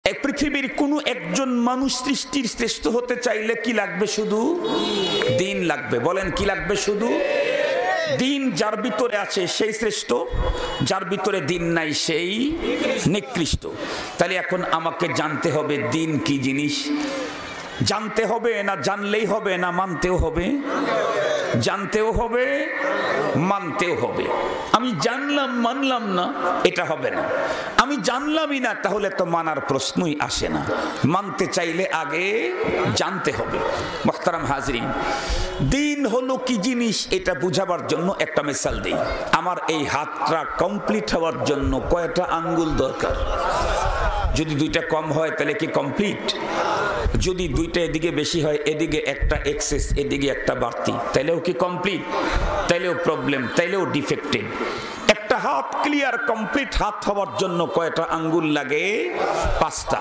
এই পৃথিবীর কোন একজন মানুষ সৃষ্টির শ্রেষ্ঠ হতে চাইলে কি লাগবে? শুধু দিন লাগবে। বলেন কি লাগবে? শুধু দিন। যার ভিতরে আছে সেই শ্রেষ্ঠ, যার ভিতরে দিন নাই সেই নিকৃষ্ট। তাহলে এখন আমাকে জানতে হবে দিন কি জিনিস। জানতে হবে না জানলেই হবে, না মানতেও হবে? জানতেও হবে, মানতেও হবে। আমি জানলাম মানলাম না, এটা হবে না। আমি জানলামই না, তাহলে তো মানার প্রশ্নই আসে না। মানতে চাইলে আগে জানতে হবে। মুহতারাম হাজরিন, দিন হলো কি জিনিস এটা বুঝাবার জন্য একটা মিসাল দিই। আমার এই হাতটা কমপ্লিট হওয়ার জন্য কয়টা আঙ্গুল দরকার? যদি দুইটা কম হয় তাহলে কি কমপ্লিট? যদি দুইটা এদিকে বেশি হয়, এদিকে একটা এক্সেস, এদিকে একটা বাড়তি, তাইলেও কি কমপ্লিট? তাইলেও প্রবলেম, তাইলেও ডিফেক্টেড। একটা হাত ক্লিয়ার কমপ্লিট হাত হওয়ার জন্য কয়টা আঙ্গুল লাগে? 5টা।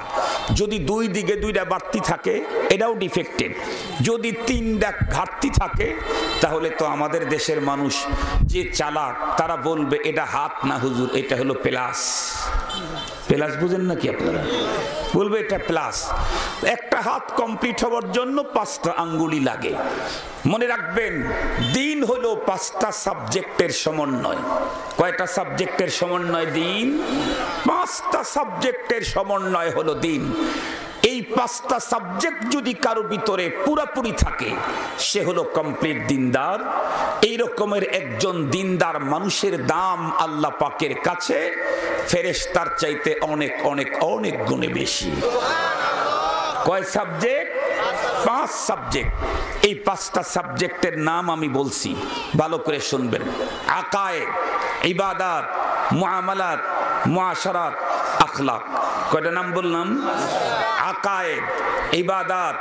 যদি দুই দিকে দুইটা বাড়তি থাকে, এটাও ডিফেক্টেড। যদি 3টা ঘাটতি থাকে, তাহলে তো আমাদের দেশের মানুষ যে চালাক তারা বলবে এটা হাত না হুজুর, এটা হলো প্লাস। প্লাস বুঝেন নাকি আপনারা? বলবে এটা প্লাস। একটা হাত কমপ্লিট হওয়ার জন্য 5টা আঙ্গুলি লাগে। মনে রাখবেন, দিন হলো 5টা সাবজেক্টের সমন্বয়। কয়টা সাবজেক্টের সমন্বয়? দিন। 5টা সাবজেক্টের সমন্বয় হলো দিন। এই 5টা সাবজেক্ট যদি কারো ভিতরে পুরাপুরি থাকে, সে হলো কমপ্লিট দিনদার। এই রকমের একজন দিনদার মানুষের দাম আল্লাহ পাকের কাছে ফেরেশতার চাইতে অনেক অনেক অনেক গুণে বেশি। কয় সাবজেক্ট? 5 সাবজেক্ট। এই 5টা সাবজেক্টের নাম আমি বলছি, ভালো করে শুনবেন। আকায়েদ, ইবাদাত, মুআমালাত, মুআশারাত, আখলাক। কয়টা নাম বললাম? আকায়েদ, ইবাদাত,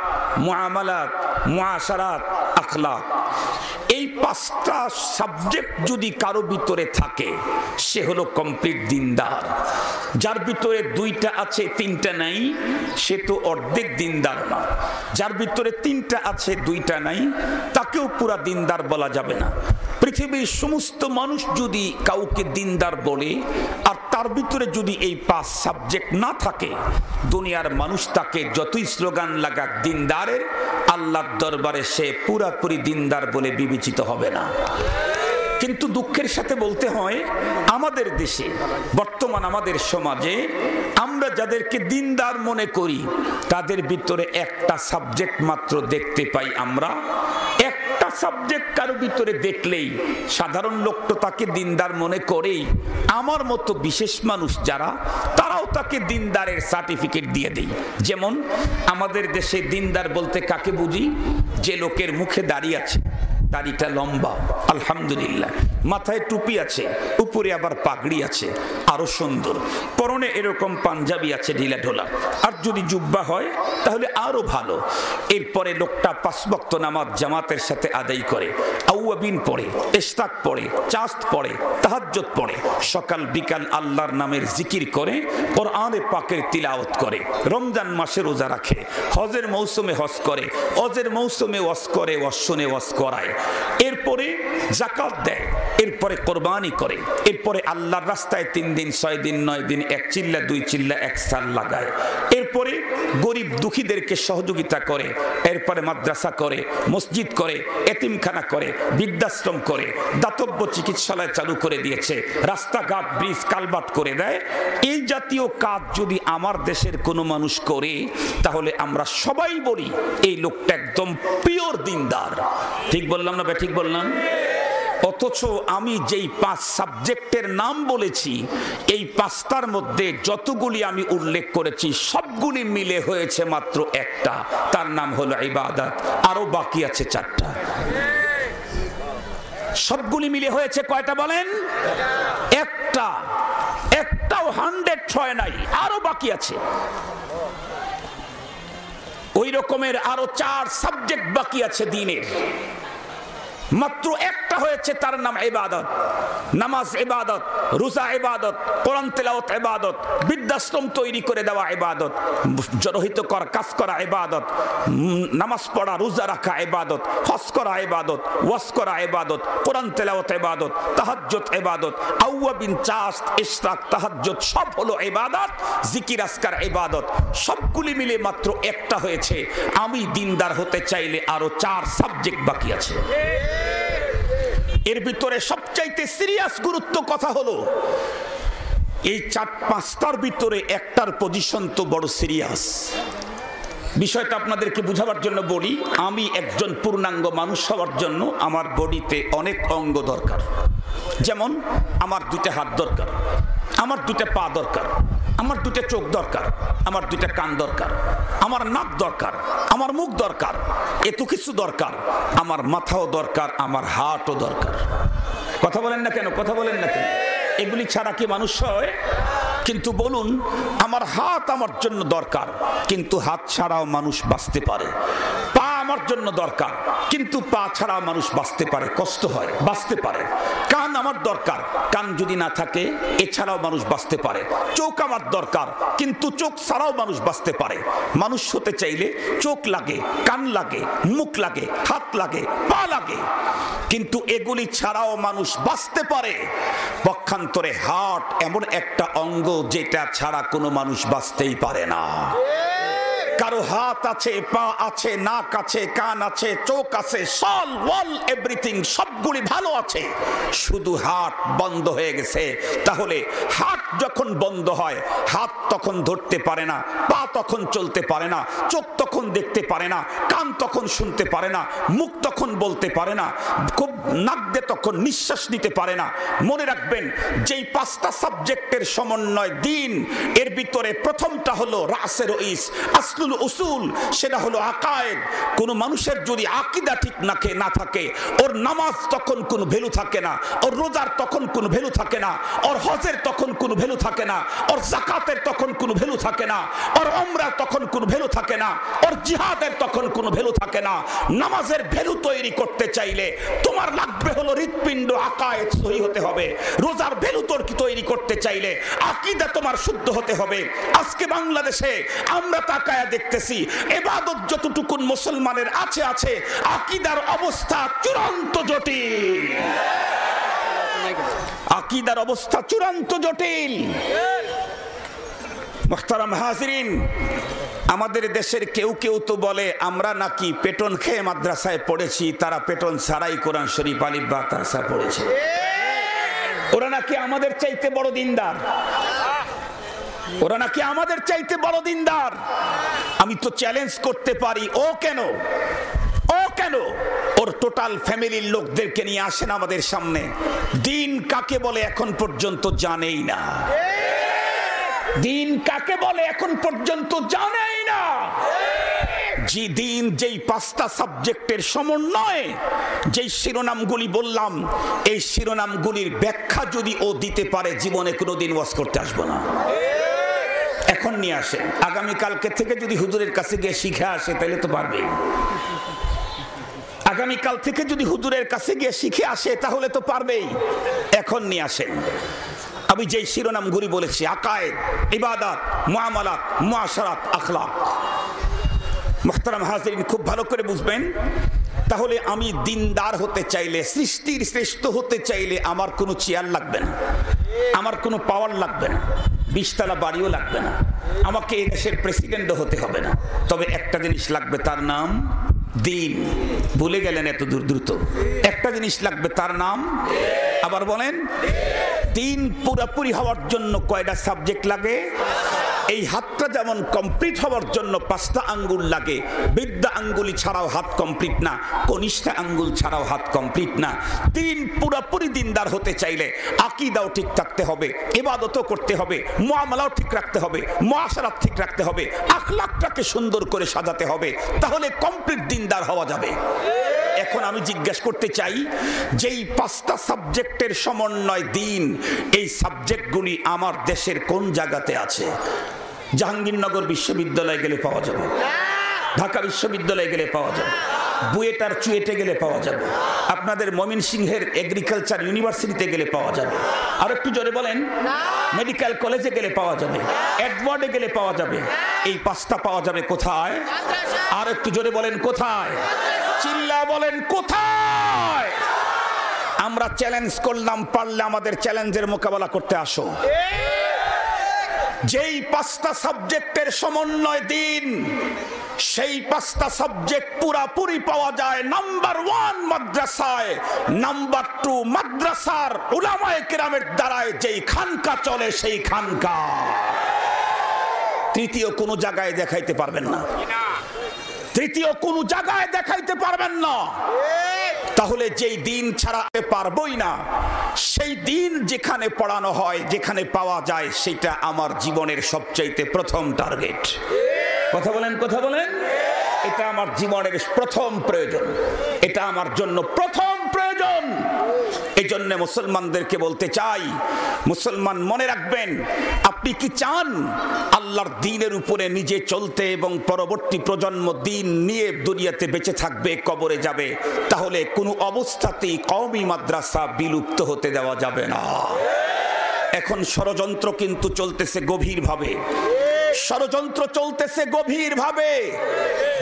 মুআমালাত, মুআশারাত, আখলাক। এই 5টা সাবজেক্ট যদি কারো ভিতরে থাকে, সে হলো কমপ্লিট দিনদার। যার ভিতরে 2টা আছে 3টা নাই, সে তো অর্ধেক দিনদার না। যার ভিতরে 3টা আছে 2টা নাই, তাকেও পুরা দিনদার বলা যাবে না। পৃথিবীর সমস্ত মানুষ যদি কাউকে দিনদার বলে, আর তার ভিতরে যদি এই 5 সাবজেক্ট না থাকে, দুনিয়ার মানুষ তাকে যতই স্লোগান লাগাক দিনদারের, আল্লাহর দরবারে সে পুরাপুরি দিনদার বলে বিবেচিত হবে না। কিন্তু দুঃখের সাথে বলতে হয়, আমাদের দেশে বর্তমান আমাদের সমাজে আমরা যাদেরকে দিনদার মনে করি, তাদের ভিতরে একটা সাবজেক্ট মাত্র দেখতে পাই আমরা। একটা সাবজেক্ট কারো ভিতরে দেখলেই সাধারণ লোক তো তাকে দিনদার মনে করেই। আমার মতো বিশেষ মানুষ যারা, তারাও তাকে দিনদারের সার্টিফিকেট দিয়ে দেয়। যেমন আমাদের দেশে দিনদার বলতে কাকে বুঝি? যে লোকের মুখে দাড়ি আছে, দাড়িটা লম্বা, আলহামদুলিল্লাহ, মাথায় টুপি আছে, উপরে আবার পাগড়ি আছে, আরো সুন্দর, পরনে এরকম পাঞ্জাবি আছে ঢিলা ঢোলা, আর যদি জুব্বা হয় তাহলে আরো ভালো। এরপরে লোকটা 5 ওয়াক্ত নামাজ জামাতের সাথে আদায় করে, আউয়াবিন পড়ে, ইশতাক পড়ে, চাস্ত পড়ে, তাহাজ্জুদ পড়ে, সকাল বিকাল আল্লাহর নামের জিকির করে, কোরআনে পাকের তিলাওয়াত করে, রমজান মাসে রোজা রাখে, হজের মৌসুমে হজ করে, হজের মৌসুমে ওয়াজ করে, ওয়াসনে ওয়াজ করায়, এরপরে যাকাত দেয়, এরপরে কোরবানি করে, এরপরে আল্লাহর রাস্তায় 3 দিন 6 দিন 9 দিন 1 চিল্লা 2 চিল্লা 1 সাল লাগায়, এরপরে গরিব দুঃখীদেরকে সহযোগিতা করে, এরপরে মাদ্রাসা করে, মসজিদ করে, এতিমখানা করে, বৃদ্ধাশ্রম করে, দাতব্য চিকিৎসালয় চালু করে দিয়েছে, রাস্তাঘাট ব্রিজ কালভার্ট করে দেয়। এই জাতীয় কাজ যদি আমার দেশের কোনো মানুষ করে, তাহলে আমরা সবাই বলি এই লোকটা একদম পিওর দিনদার। ঠিক বললাম না? ঠিক বললাম? অথচ আমি যেই 5 সাবজেক্টের নাম বলেছি, এই 5টার মধ্যে যতগুলি আমি উল্লেখ করেছি সবগুলি মিলে হয়েছে মাত্র একটা, তার নাম হলো ইবাদত। আরো বাকি আছে 4টা। সবগুলি মিলে হয়েছে কয়টা বলেন? একটা। একটাও 100 ছয় নাই, আরো বাকি আছে। ওই রকমের আরো 4 সাবজেক্ট বাকি আছে দিনের। মাত্র একটা একটা হয়েছে তার নাম ইবাদত। নামাজ ইবাদত, রোজা ইবাদত, কোরআন তেলাওয়াত ইবাদত, বৃদ্ধাশ্রম তৈরি করে দেওয়া ইবাদত, জনহিত কাজ করা ইবাদত, নামাজ পড়া রোজা রাখা ইবাদত, হজ করা ইবাদত, ওয়াজ করা ইবাদত, কোরআন তেলাওয়াত ইবাদত, তাহাজ্জুদ ইবাদত, আওয়াবিন চাষ ইশরাক তাহাজ্জুদ সব হলো ইবাদত, জিকির আজকার ইবাদত। সবগুলি মিলে মাত্র একটা হয়েছে আমি দিনদার হতে চাইলে আরো 4 সাবজেক্ট বাকি আছে। এর ভিতরে সবচাইতে সিরিয়াস গুরুত্ব কথা হলো এই 4-5টার ভিতরে একটার পজিশন তো বড় সিরিয়াস। বিষয়টা আপনাদেরকে বুঝাবার জন্য বলি, আমি একজন পূর্ণাঙ্গ মানুষ হওয়ার জন্য আমার বডিতে অনেক অঙ্গ দরকার। যেমন আমার 2টা হাত দরকার, আমার 2টা পা দরকার, আমার 2টা চোখ দরকার, আমার 2টা কান দরকার, আমার নাক দরকার, আমার মুখ দরকার, এত কিছু দরকার, আমার মাথাও দরকার, আমার হাতও দরকার। কথা বলেন না কেন? কথা বলেন না কেন? এগুলি ছাড়া কি মানুষ হয়? কিন্তু বলুন, আমার হাত আমার জন্য দরকার, কিন্তু হাত ছাড়াও মানুষ বাঁচতে পারে। পা আমার জন্য দরকার, কিন্তু পা ছাড়াও মানুষ বাঁচতে পারে, কষ্ট হয়, বাঁচতে পারে। কান আমার দরকার, কান যদি না থাকে এছাড়াও মানুষ বাঁচতে পারে। চোখ আমার দরকার, কিন্তু চোখ ছাড়াও মানুষ বাঁচতে পারে। মানুষ হতে চাইলে চোখ লাগে, কান লাগে, মুখ লাগে, হাত লাগে, পা লাগে, কিন্তু এগুলি ছাড়াও মানুষ বাঁচতে পারে। পক্ষান্তরে হার্ট এমন একটা অঙ্গ যেটা ছাড়া কোনো মানুষ বাঁচতেই পারে না। কারো হাত আছে, পা আছে, নাক আছে, কান আছে, চোখ আছে, সল ওয়াল এভরিথিং সবগুলি ভালো আছে, শুধু হাত বন্ধ হয়ে গেছে। তাহলে হাত যখন বন্ধ হয়, হাত তখন ধরতে পারে না, পা তখন চলতে পারে না, চোখ তখন দেখতে পারে না, কান তখন শুনতে পারে না, মুখ তখন বলতে পারে না, খুব নাক দিয়ে তখন নিঃশ্বাস নিতে পারে না। মনে রাখবেন, যেই 5টা সাবজেক্টের সমন্বয় দিন, এর ভিতরে প্রথমটা হলো রাসের রইস, আসলুল উসুল, সেটা হলো আকায়েদ। কোন মানুষের যদি আকীদা ঠিক না থাকে, ওর নামাজ তখন কোনো ভ্যালু থাকে না, ওর রোজার তখন কোনো ভ্যালু থাকে না, ওর হজের তখন কোনো ভ্যালু থাকে না, ওর যাকাতের তখন কোনো ভ্যালু থাকে না, ওর উমরার তখন কোনো ভ্যালু থাকে না, ওর জিহাদের তখন কোনো ভ্যালু থাকে না। নামাজের ভ্যালু তৈরি করতে চাইলে তোমার লাগবে হলো হৃৎপিণ্ড, আকায়েদ সহি হতে হবে। রোজার ভ্যালু তৈরি করতে চাইলে আকীদা তোমার শুদ্ধ হতে হবে। আজকে বাংলাদেশে আমরা তাকায়া দেখতেছি, ইবাদত যতটুকুন মুসলমানের আছে, আকীদার অবস্থা চূড়ান্ত জটিল। আকীদার অবস্থা চূড়ান্ত জটিল। মুহতারাম হাজিরিন, আমাদের দেশের কেউ কেউ তো বলে আমরা নাকি পেটন খেয়ে মাদ্রাসায় পড়েছি, তারা পেটন ছাড়াই কোরআন শরীফ আলিফ বা তাসা পড়েছে, ওরা নাকি আমাদের চাইতে বড় দিনদার, ওরা নাকি আমাদের চাইতে বড় দিনদার। আমি তো চ্যালেঞ্জ করতে পারি, ও কেন ওর টোটাল ফ্যামিলির লোকদেরকে নিয়ে আসেন আমাদের সামনে। দিন কাকে বলে এখন পর্যন্ত জানেই না, দিন কাকে বলে এখন পর্যন্ত জানেই না। যে দিন যেই 5টা সাবজেক্টের সমন্বয়ে যেই শিরোনামগুলি বললাম, এই শিরোনামগুলির ব্যাখ্যা যদি ও দিতে পারে, জীবনে কোনোদিন ওয়াজ করতে আসবো না। এখন নিয়ে আসেন, আগামী কালকে থেকে যদি হুজুরের কাছে গিয়ে শিখে আসে তাহলে তো পারবে। আগামীকাল থেকে যদি হুজুরের কাছে গিয়ে শিখে আসে তাহলে তো পারবেই। এখন নিয়ে আসেন, আমি যেই শিরোনামগুলি বলেছি, আকায়েদ, ইবাদত, মুআমালাত, মুআশারাত, আখলাক। মুহতারাম হাজিরিন, খুব ভালো করে বুঝবেন। তাহলে আমি দিনদার হতে চাইলে, সৃষ্টির শ্রেষ্ঠ হতে চাইলে আমার কোনো চেয়ার লাগবে না, আমার কোনো পাওয়ার লাগবে না, 20 তলা বাড়িও লাগবে না, আমাকে এই দেশের প্রেসিডেন্টও হতে হবে না। তবে একটা জিনিস লাগবে, তার নাম দিন। ভুলে গেলেন এত দ্রুত? একটা জিনিস লাগবে, তার নাম, আবার বলেন, দিন পুরোপুরি হওয়ার জন্য কয়টা সাবজেক্ট লাগে? এই হাতটা যেমন কমপ্লিট হওয়ার জন্য 5টা আঙ্গুল লাগে, বৃদ্ধা আঙ্গুলি ছাড়াও হাত কমপ্লিট না, কনিষ্ঠ আঙ্গুল ছাড়াও হাত কমপ্লিট না। দিন পুরোপুরি দিনদার হতে চাইলে আকীদাও ঠিক থাকতে হবে, ইবাদতও করতে হবে, মুআমালাও ঠিক রাখতে হবে, মুআশারাত ঠিক রাখতে হবে, আখলাকটাকে সুন্দর করে সাজাতে হবে, তাহলে কমপ্লিট দিনদার হওয়া যাবে। এখন আমি জিজ্ঞাসা করতে চাই, যেই 5টা সাবজেক্টের সমন্বয় দিন, এই সাবজেক্টগুলি আমার দেশের কোন জায়গাতে আছে? জাহাঙ্গীরনগর বিশ্ববিদ্যালয়ে গেলে পাওয়া যাবে, ঢাকা বিশ্ববিদ্যালয়ে গেলে পাওয়া যাবে, বুয়েটার চুয়েটে গেলে পাওয়া যাবে, আপনাদের ময়মনসিংহের এগ্রিকালচার ইউনিভার্সিটিতে গেলে পাওয়া যাবে। আর একটু জোরে বলেন। মেডিকেল কলেজে গেলে পাওয়া যাবে, এডওয়ার্ডে গেলে পাওয়া যাবে। এই 5টা পাওয়া যাবে কোথায়? আর একটু জোরে বলেন কোথায়? চিল্লা বলেন কোথায়? আমরা চ্যালেঞ্জ করলাম, পারলে আমাদের চ্যালেঞ্জের মোকাবেলা করতে আসো। যেই 5টা সাবজেক্টের সমন্বয় দিন, সেই 5টা সাবজেক্ট পুরাপুরি পাওয়া যায় নাম্বার 1 মাদ্রাসায়, নাম্বার 2 মাদ্রাসার উলামায়ে কেরামের দ্বারায় যেই খানকা চলে সেই খানকা। তৃতীয় কোনো জায়গায় দেখাইতে পারবেন না, তৃতীয় কোনো জায়গায় দেখাইতে পারবেন না। তাহলে যেই দিন ছাড়াতে পারবই না, সেই দিন যেখানে পড়ানো হয়, যেখানে পাওয়া যায়, সেটা আমার জীবনের সবচাইতে প্রথম টার্গেট। কথা বলেন, কথা বলেন। এটা আমার জীবনের প্রথম প্রয়োজন, এটা আমার জন্য প্রথম প্রয়োজন। এই জন্য মুসলমানদেরকে বলতে চাই, মুসলমান মনে রাখবেন, আপনি কি চান আল্লাহর দ্বীনের উপরে নিজে চলতে এবং পরবর্তী প্রজন্ম দ্বীন নিয়ে দুনিয়াতে বেঁচে থাকবে, কবরে যাবে, তাহলে কোনো অবস্থাতেই কওমি মাদ্রাসা বিলুপ্ত হতে দেওয়া যাবে না। এখন ষড়যন্ত্র কিন্তু চলতেছে গভীরভাবে, ষড়যন্ত্র চলতেছে গভীরভাবে।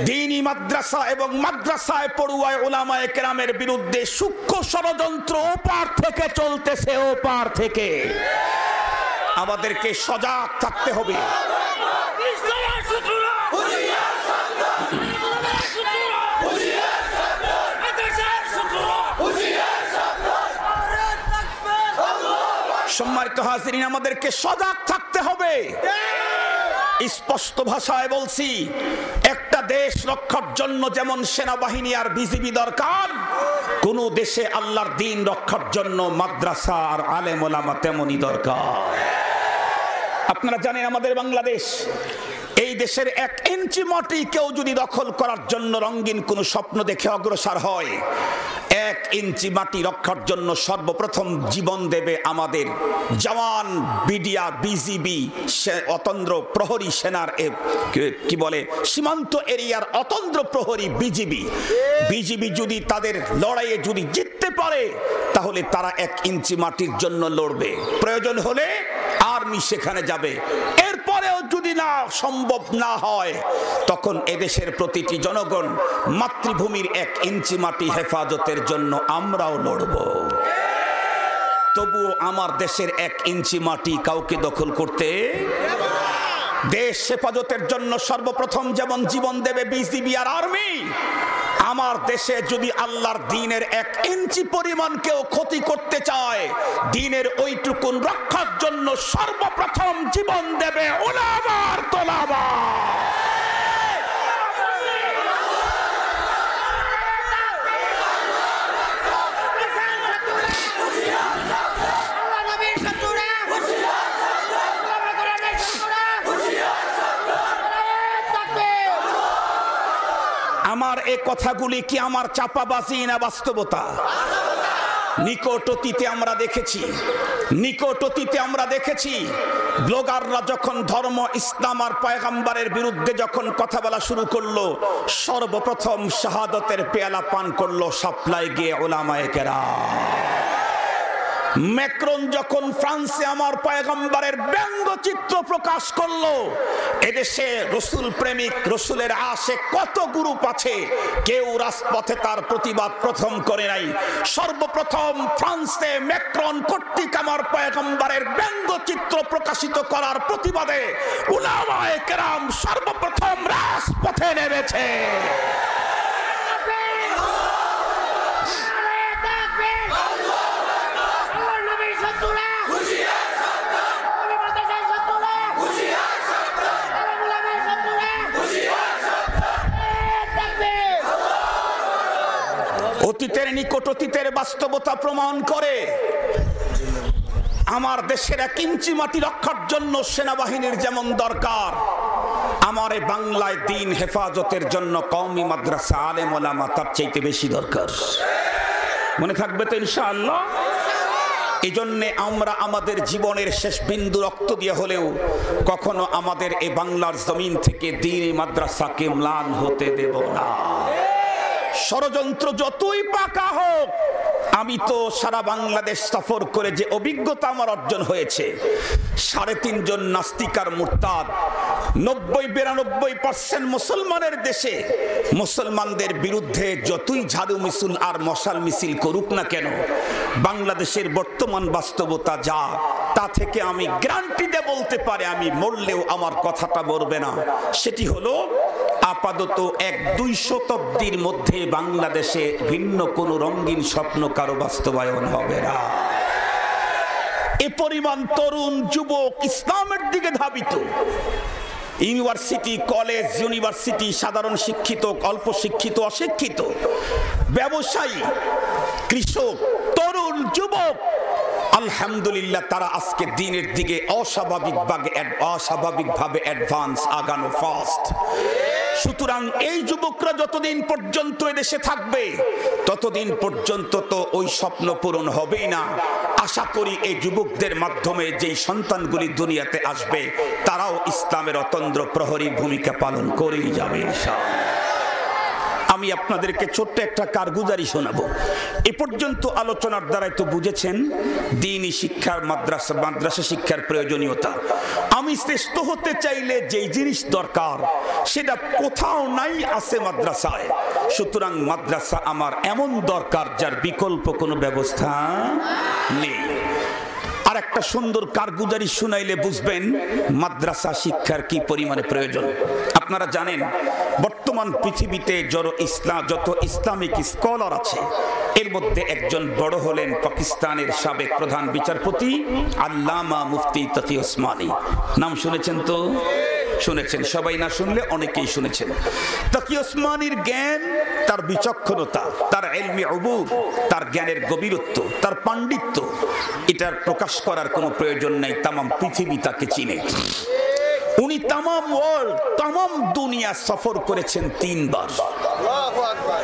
দ্বীনি মাদ্রাসা এবং মাদ্রাসায় পড়ুয়ায় উলামায়ে কেরামের বিরুদ্ধে সূক্ষ্ম ষড়যন্ত্র ওপার থেকে চলতেছে, ওপার থেকে। আমাদেরকে সজাগ থাকতে হবে। সম্মানিত হাজিরিন, আমাদেরকে সজাগ থাকতে হবে। স্পষ্ট ভাষায় বলছি, একটা দেশ রক্ষার জন্য যেমন সেনাবাহিনী আর বিজিবি দরকার, কোন দেশে আল্লাহর দ্বীন রক্ষার জন্য মাদ্রাসা আর আলেম ওলামা তেমনই দরকার। আপনারা জানেন আমাদের বাংলাদেশ, এই দেশের 1 ইঞ্চি মাটি কেউ যদি দখল করার জন্য রঙিন কোন স্বপ্ন দেখে অগ্রসর হয়, 1 ইঞ্চি মাটি রক্ষার জন্য সর্বপ্রথম জীবন দেবে আমাদের জওয়ান বিডিআর, বিজিবি, অতন্দ্র প্রহরী সেনার কি বলে সীমান্ত এরিয়ার অতন্দ্র প্রহরী বিজিবি। বিজিবি যদি তাদের লড়াইয়ে যদি জিততে পারে, তাহলে তারা 1 ইঞ্চি মাটির জন্য লড়বে। প্রয়োজন হলে আর্মি সেখানে যাবে। এরপরেও যদি না সম্ভব না হয়, তখন এদেশের প্রতিটি জনগণ মাতৃভূমির 1 ইঞ্চি মাটি হেফাজতের জন্য আমরাও লড়ব। তবুও আমার দেশের 1 ইঞ্চি মাটি কাউকে দখল করতে, দেশ হেফাজতের জন্য সর্বপ্রথম যেমন জীবন দেবে বিজিবি আর আর্মি, আমার দেশে যদি আল্লাহর দ্বীনের 1 ইঞ্চি পরিমাণ কেউ ক্ষতি করতে চায়, দ্বীনের ওইটুকুন রক্ষার জন্য সর্বপ্রথম জীবন দেবে উলামা আর তোলাবা। আমার এই কথাগুলি কি আমার চাপাবাজি না বাস্তবতা? নিকট অতীতে আমরা দেখেছি, নিকট অতীতে আমরা দেখেছি ব্লগাররা যখন ধর্ম ইসলাম আর পয়গম্বরের বিরুদ্ধে যখন কথা বলা শুরু করলো, সর্বপ্রথম শাহাদতের পেয়ালা পান করলো সাপ্লাই গিয়ে উলামায়ে কেরাম। ম্যাক্রন যখন ফ্রান্সে আমার পয়গম্বরের ব্যঙ্গচিত্র প্রকাশ করলো, এদেশে রসুল প্রেমিক, রসুলের আশিক কত গ্রুপ আছে, কেউ রাজপথে তার প্রতিবাদ প্রথম করে নাই। সর্বপ্রথম ফ্রান্সে ম্যাক্রন কর্তৃক আমার পয়গম্বরের ব্যঙ্গচিত্র প্রকাশিত করার প্রতিবাদে উলামায়ে কেরাম সর্বপ্রথম রাজপথে নেমেছে। অতীতের নিকট অতীতের বাস্তবতা প্রমাণ করে আমার দেশের 1 ইঞ্চি মাটি রক্ষার জন্য সেনাবাহিনীর যেমন দরকার, আমার এই বাংলায় দ্বীন হেফাজতের জন্য কওমি মাদ্রাসা আলেম ওলামা তার চাইতে বেশি দরকার। মনে থাকবে তো ইনশাআল্লাহ? এই জন্যে আমরা আমাদের জীবনের শেষ বিন্দু রক্ত দিয়ে হলেও কখনো আমাদের এই বাংলার জমিন থেকে দ্বীনি মাদ্রাসাকে ম্লান হতে দেব না। ষড়যন্ত্র যতই পাকা হোক, আমি তো সারা বাংলাদেশ সফর করে যে অভিজ্ঞতা আমার অর্জন হয়েছে, 3.5 জন নাস্তিক আর মুরতাদ 90-92% মুসলমানের দেশে মুসলমানদের বিরুদ্ধে যতই ঝাড়ু মিছিল আর মশাল মিছিল করুক না কেন, বাংলাদেশের বর্তমান বাস্তবতা যা, তা থেকে আমি গ্যারান্টি দিয়ে বলতে পারি, আমি মরলেও আমার কথাটা মরবে না। সেটি হলো আপাতত 1-2 শতাব্দীর মধ্যে বাংলাদেশে ভিন্ন কোন রঙিন স্বপ্ন কারো বাস্তবায়ন হবে না। এ পরিমাণ তরুণ যুবক ইসলামের দিকে ধাবিত, ইউনিভার্সিটি, কলেজ, ইউনিভার্সিটি, সাধারণ শিক্ষিত, অল্প শিক্ষিত, অশিক্ষিত, ব্যবসায়ী, কৃষক, তরুণ যুবক, আলহামদুলিল্লাহ তারা আজকে দিনের দিকে অস্বাভাবিকভাবে অ্যাডভান্স, আগানো ফাস্ট। সুতরাং এই যুবকরা যতদিন পর্যন্ত এদেশে থাকবে ততদিন পর্যন্ত তো ওই স্বপ্ন পূরণ হবেই না। আশা করি এই যুবকদের মাধ্যমে যেই সন্তানগুলি দুনিয়াতে আসবে তারাও ইসলামের অতন্দ্র প্রহরীর ভূমিকা পালন করেই যাবে ইনশাআল্লাহ। আমি আপনাদেরকে ছোট্ট একটা কারগুজারি শোনাবো। এ পর্যন্ত আলোচনার দ্বারাই তো বুঝেছেন দ্বীনি শিক্ষার, মাদ্রাসা শিক্ষার প্রয়োজনীয়তা। আমি শ্রেষ্ঠ হতে চাইলে যেই জিনিস দরকার সেটা কোথাও নাই, আছে মাদ্রাসায়। সুতরাং মাদ্রাসা আমার এমন দরকার যার বিকল্প কোনো ব্যবস্থা নেই। আর একটা সুন্দর কারগুজারি শুনাইলে বুঝবেন মাদ্রাসা শিক্ষার কি পরিমাণে প্রয়োজন। আপনারা জানেন বর্তমান পৃথিবীতে যত ইসলামিক স্কলার আছে এর মধ্যে একজন বড় হলেন পাকিস্তানের সাবেক প্রধান বিচারপতি আল্লামা মুফতি তকি ওসমানী। নাম শুনেছেন তো? শুনেছেন, সবাই না শুনলে অনেকেই শুনেছেন। তকি ওসমানীর জ্ঞান, তার বিচক্ষণতা, তার ইলমি উবুর, তার জ্ঞানের গভীরত্ব, তার পাণ্ডিত্য, এটার প্রকাশ করার কোনো প্রয়োজন নেই। তামাম পৃথিবী তাকে চিনে। উনি তামাম ওয়ার্ল্ড, তামাম দুনিয়া সফর করেছেন 3 বার।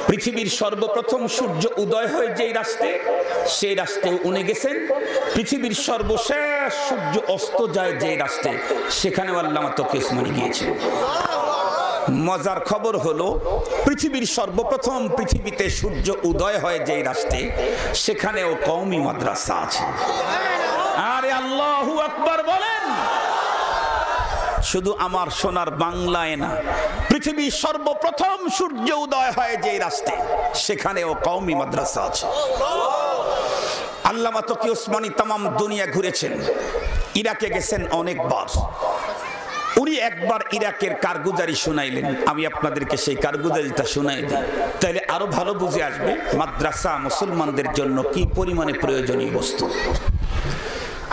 পৃথিবীর সর্বপ্রথম সূর্য উদয় হয় যেই রাস্তায়, সেই রাস্তায় উনি গেছেন। পৃথিবীর সর্বশেষ সূর্য অস্ত যায় যেই রাস্তায়, সেখানেও আল্লামা তকি ওসমানী গিয়েছেন। মজার খবর হলো পৃথিবীর সর্বপ্রথম পৃথিবীতে সূর্য উদয় হয় যেই রাস্তায়, সেখানেও কওমি মাদ্রাসা আছে। আরে আল্লাহু আকবার বলেন। শুধু আমার সোনার বাংলায় না, পৃথিবীর সর্বপ্রথম সূর্য উদয় হয় যে রাস্তায়, সেখানেও কওমি মাদ্রাসা আছে। আল্লামা তকি ওসমানী তামাম দুনিয়া ঘুরেছেন। ইরাকে গেছেন অনেকবার। উনি একবার ইরাকের কারগুজারি শুনাইলেন। আমি আপনাদেরকে সেই কারগুজারিটা শুনাই দিই, তাহলে আরো ভালো বুঝে আসবে মাদ্রাসা মুসলমানদের জন্য কি পরিমাণে প্রয়োজনীয় বস্তু।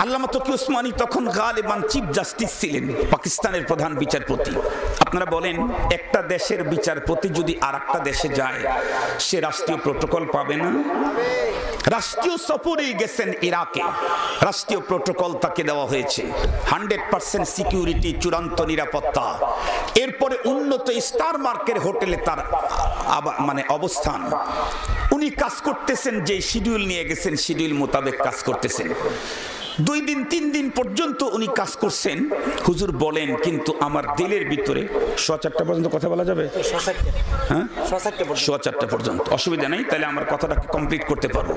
আল্লামা তকি ওসমানী তখন গালিবান চিফ জাস্টিস ছিলেন, পাকিস্তানের প্রধান বিচারপতি। আপনারা বলেন একটা দেশের বিচারপতি যদি আরেকটা দেশে যায় সে রাষ্ট্রীয় প্রটোকল পাবে না? রাষ্ট্রীয় সফরেই গেছেন ইরাকে, রাষ্ট্রীয় প্রটোকল তাকে দেওয়া হয়েছে, 100% সিকিউরিটি, চূড়ান্ত নিরাপত্তা। এরপরে উন্নত স্টার মার্কের হোটেলে তার অবস্থান। উনি কাজ করতেছেন, যে শিডিউল নিয়ে গেছেন শিডিউল মোতাবেক কাজ করতেছেন। 2 দিন 3 দিন পর্যন্ত উনি কাজ করছেন। হুজুর বলেন কিন্তু আমার দিলের ভিতরে 4:30 পর্যন্ত কথা বলা যাবে? হ্যাঁ, 4:30 পর্যন্ত অসুবিধা নেই, তাহলে আমার কথাটাকে কমপ্লিট করতে পারবো।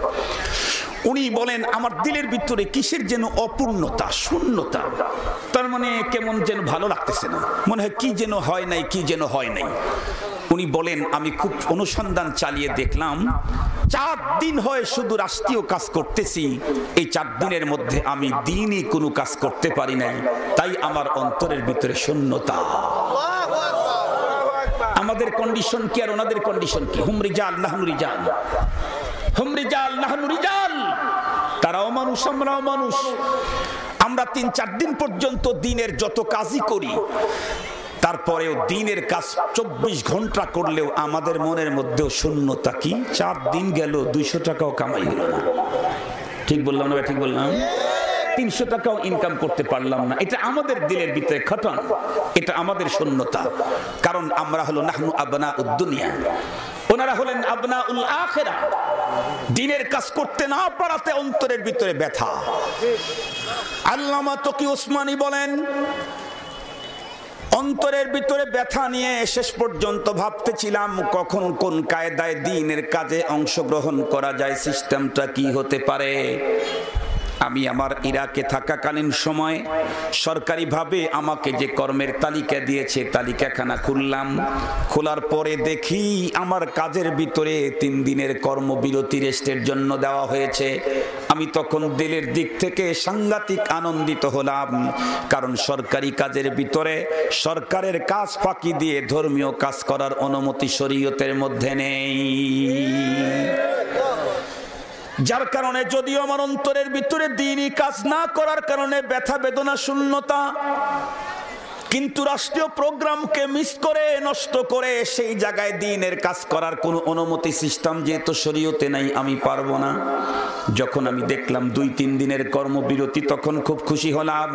উনি বলেন আমার দিলের ভিতরে কিসের যেন অপূর্ণতা, শূন্যতা, তার মানে কেমন যেন ভালো লাগতেছে না, মনে হয় কি যেন হয় নাই, কি যেন হয় নাই। উনি বলেন আমি খুব অনুসন্ধান চালিয়ে দেখলাম 4 দিন হয় শুধু রাষ্ট্রীয় কাজ করতেছি, এই 4 দিনের মধ্যে আমি দিনই কোনো কাজ করতে পারি নাই, তাই আমার অন্তরের ভিতরে শূন্যতা। আমাদের কন্ডিশন কি আর ওনাদের কন্ডিশন কি? হুম রিজাল নাহনু রিজাল, হুম রিজাল নাহনু রিজাল। তারাও মানুষ, আমরাও মানুষ। আমরা 3-4 দিন পর্যন্ত দিনের যত কাজই করি, তারপরেও দিনের কাজ 24 ঘন্টা করলেও আমাদের মনের মধ্যেও শূন্যতা। কি 4 দিন গেল 200 টাকাও কামাই হলো না। ঠিক বললাম না? ঠিক বললাম? 300 টাকাও ইনকাম করতে পারলাম না। এটা আমাদের দিলের ভিতরে খটন, এটা আমাদের শূন্যতা। কারণ আমরা হলো নাহনু আবনাউদ দুনিয়া, ওনারা হলেন আবনাউল আখিরা। দিনের কাজ করতে না পারাতে অন্তরের ভিতরে ব্যথা। আল্লামা তকি ওসমানী বলেন অন্তরের ভিতরে ব্যথা নিয়ে শেষ পর্যন্ত ভাবতেছিলাম কখন কোন কায়দায় দ্বীনের কাজে অংশগ্রহণ করা যায়, সিস্টেমটা কি হতে পারে। আমি আমার ইরাকে থাকাকালীন সময় সরকারিভাবে আমাকে যে কর্মের তালিকা দিয়েছে তালিকাখানা খুললাম। খোলার পরে দেখি আমার কাজের ভিতরে 3 দিনের কর্মবিরতি রেস্টের জন্য দেওয়া হয়েছে। আমি তখন দিলের দিক থেকে সাংঘাতিক আনন্দিত হলাম, কারণ সরকারি কাজের ভিতরে সরকারের কাজ ফাঁকি দিয়ে ধর্মীয় কাজ করার অনুমতি শরীয়তের মধ্যে নেই। যার কারণে যদিও আমার অন্তরের ভিতরে দ্বীনি কাজ না করার কারণে ব্যথা বেদনা শূন্যতা, কিন্তু রাষ্ট্রীয় প্রোগ্রামকে মিস করে নষ্ট করে সেই জায়গায় দ্বীনের কাজ করার কোনো অনুমতি সিস্টেম যেহেতু শরীয়তে নাই, আমি পারবো না। যখন আমি দেখলাম 2-3 দিনের কর্মবিরতি তখন খুব খুশি হলাম,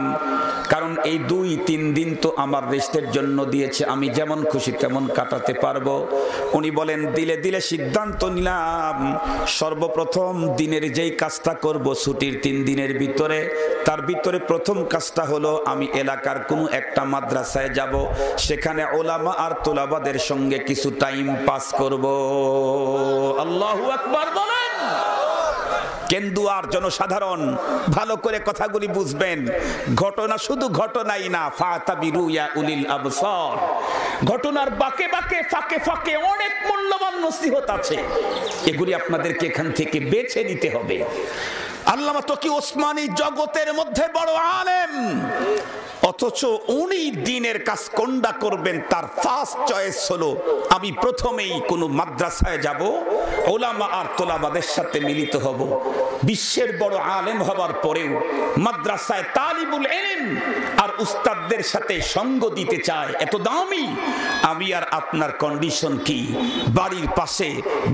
কারণ এই 2-3 দিন তো আমার রেস্টের জন্য দিয়েছে, আমি যেমন খুশি তেমন কাটাতে পারবো। উনি বলেন দিলে দিলে সিদ্ধান্ত নিলাম সর্বপ্রথম দিনের যেই কাজটা করব ছুটির 3 দিনের ভিতরে, তার ভিতরে প্রথম কাজটা হলো আমি এলাকার কোনো একটা মাদ্রাসায় যাব, সেখানে ওলামা আর তোলাবাদের সঙ্গে কিছু টাইম পাস করব। আল্লাহু আকবার বলেন। কেন্দু আর জনসাধারণ ভালো করে কথাগুলি বুঝবেন, ঘটনা শুধু ঘটনাই না, ফাতাবিরু ইয়া উলিল আবসার, ঘটনার বাঁকে বাঁকে ফাঁকে ফাঁকে অনেক মূল্যবান নসিহত আছে, এগুলি আপনাদেরকে এখান থেকে বেছে নিতে হবে। আল্লামা তকি ওসমানী জগতের মধ্যে বড় আলেম, অথচ উনি দ্বীনের কাজ কোনটা করবেন তার ফার্স্ট চয়েস হলো আমি প্রথমেই কোনো মাদ্রাসায় যাব, ওলামা আর তোলাবাদের সাথে মিলিত হব। বিশ্বের বড় আলেম হবার পরেও মাদ্রাসায় তালিবুল ইলম আর উস্তাদদের সাথে সঙ্গ দিতে চায়, এত দামি। আমি আর আপনার কন্ডিশন কি? বাড়ির পাশে